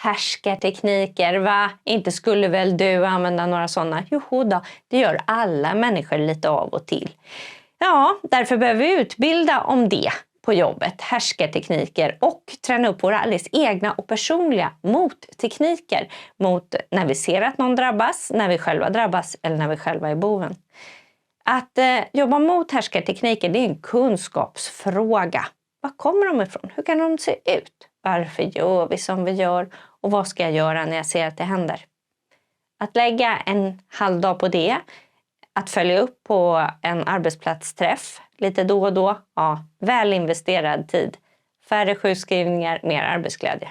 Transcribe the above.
härskartekniker, va? Inte skulle väl du använda några sådana? Jo då, det gör alla människor lite av och till. Ja, därför behöver vi utbilda om det på jobbet, härskartekniker, och träna upp våra alldeles egna och personliga mottekniker mot när vi ser att någon drabbas, när vi själva drabbas eller när vi själva är boven. Att jobba mot härskartekniker, det är en kunskapsfråga. Var kommer de ifrån? Hur kan de se ut? Varför gör vi som vi gör? Och vad ska jag göra när jag ser att det händer? Att lägga en halvdag på det, att följa upp på en arbetsplatsträff lite då och då, ja, väl investerad tid. Färre sjukskrivningar, mer arbetsglädje.